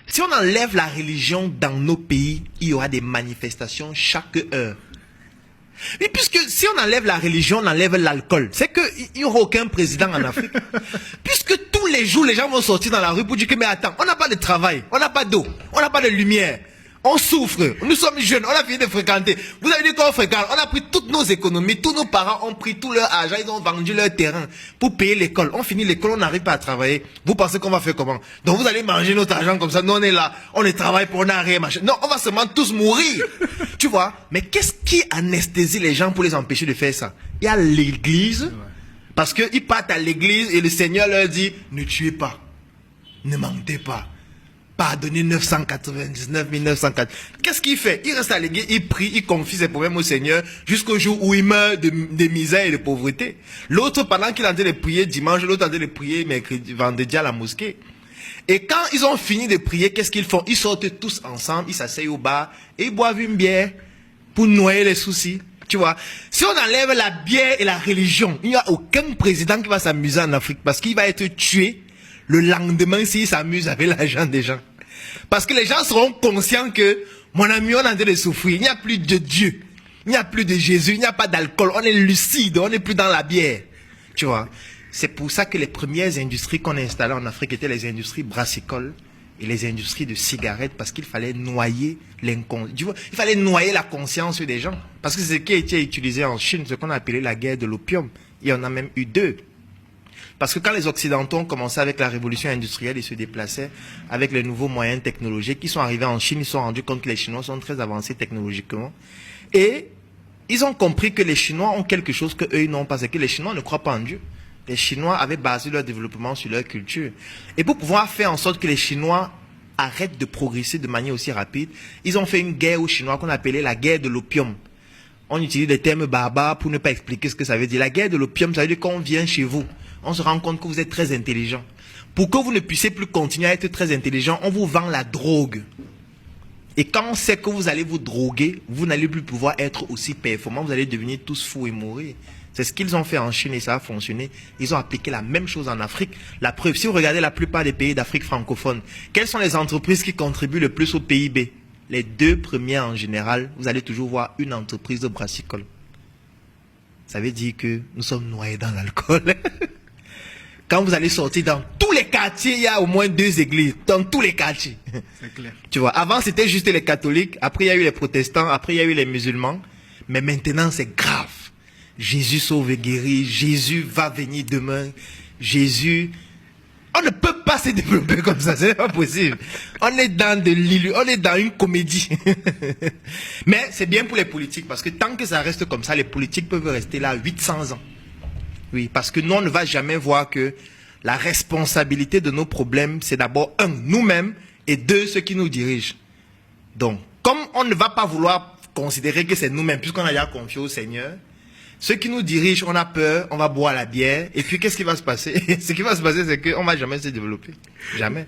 Si on enlève la religion dans nos pays, il y aura des manifestations chaque heure. Et puisque si on enlève la religion, on enlève l'alcool, c'est qu'il n'y aura aucun président en Afrique. Puisque tous les jours, les gens vont sortir dans la rue pour dire que, mais attends, on n'a pas de travail, on n'a pas d'eau, on n'a pas de lumière. On souffre, nous sommes jeunes, on a fini de fréquenter. Vous avez dit qu'on fréquente, on a pris toutes nos économies, tous nos parents ont pris tout leur argent, ils ont vendu leur terrain pour payer l'école. On finit l'école, on n'arrive pas à travailler. Vous pensez qu'on va faire comment? Donc vous allez manger notre argent comme ça, nous on est là, on est travaille pour on n'a rien, machin. Non, on va seulement tous mourir. Tu vois? Mais qu'est-ce qui anesthésie les gens pour les empêcher de faire ça? Il y a l'église, parce qu'ils partent à l'église et le Seigneur leur dit, ne tuez pas, ne mentez pas. Pardonnez 999 904. Qu'est-ce qu'il fait? Il reste à l'église, il prie, il confie ses problèmes au Seigneur jusqu'au jour où il meurt de misère et de pauvreté. L'autre, pendant qu'il est en train de prier dimanche, l'autre en train de prier mercredi, vendredi à la mosquée. Et quand ils ont fini de prier, qu'est-ce qu'ils font? Ils sortent tous ensemble, ils s'asseyent au bar et ils boivent une bière pour noyer les soucis. Tu vois? Si on enlève la bière et la religion, il n'y a aucun président qui va s'amuser en Afrique parce qu'il va être tué le lendemain s'il s'amuse avec l'argent des gens. Parce que les gens seront conscients que, mon ami, on est en train de souffrir. Il n'y a plus de Dieu. Il n'y a plus de Jésus. Il n'y a pas d'alcool. On est lucide. On n'est plus dans la bière. Tu vois. C'est pour ça que les premières industries qu'on a installées en Afrique étaient les industries brassicoles et les industries de cigarettes parce qu'il fallait noyer il fallait noyer la conscience des gens. Parce que c'est ce qui a été utilisé en Chine, ce qu'on a appelé la guerre de l'opium. Il y en a même eu deux. Parce que quand les Occidentaux ont commencé avec la révolution industrielle, ils se déplaçaient avec les nouveaux moyens technologiques. Ils sont arrivés en Chine, ils se sont rendus compte que les Chinois sont très avancés technologiquement. Et ils ont compris que les Chinois ont quelque chose qu'eux ils n'ont pas. C'est que les Chinois ne croient pas en Dieu. Les Chinois avaient basé leur développement sur leur culture. Et pour pouvoir faire en sorte que les Chinois arrêtent de progresser de manière aussi rapide, ils ont fait une guerre aux Chinois qu'on appelait la guerre de l'opium. On utilise des termes barbares pour ne pas expliquer ce que ça veut dire. La guerre de l'opium, ça veut dire qu'on vient chez vous. On se rend compte que vous êtes très intelligent. Pour que vous ne puissiez plus continuer à être très intelligent, on vous vend la drogue. Et quand on sait que vous allez vous droguer, vous n'allez plus pouvoir être aussi performant, vous allez devenir tous fous et mourir. C'est ce qu'ils ont fait en Chine et ça a fonctionné. Ils ont appliqué la même chose en Afrique. La preuve, si vous regardez la plupart des pays d'Afrique francophone, quelles sont les entreprises qui contribuent le plus au PIB? Les deux premières en général, vous allez toujours voir une entreprise de brassicole. Ça veut dire que nous sommes noyés dans l'alcool. Quand vous allez sortir dans tous les quartiers, il y a au moins 2 églises. Dans tous les quartiers. C'est clair. Tu vois, avant c'était juste les catholiques, après il y a eu les protestants, après il y a eu les musulmans. Mais maintenant c'est grave. Jésus sauve et guérit, Jésus va venir demain. Jésus... On ne peut pas se développer comme ça, c'est pas possible. On est dans de l'illusion, on est dans une comédie. Mais c'est bien pour les politiques, parce que tant que ça reste comme ça, les politiques peuvent rester là 800 ans. Oui, parce que nous, on ne va jamais voir que la responsabilité de nos problèmes, c'est d'abord, 1, nous-mêmes, et 2, ceux qui nous dirigent. Donc, comme on ne va pas vouloir considérer que c'est nous-mêmes, puisqu'on a déjà confié au Seigneur, ceux qui nous dirigent, on a peur, on va boire la bière, et puis qu'est-ce qui va se passer? Ce qui va se passer, c'est qu'on ne va jamais se développer. Jamais.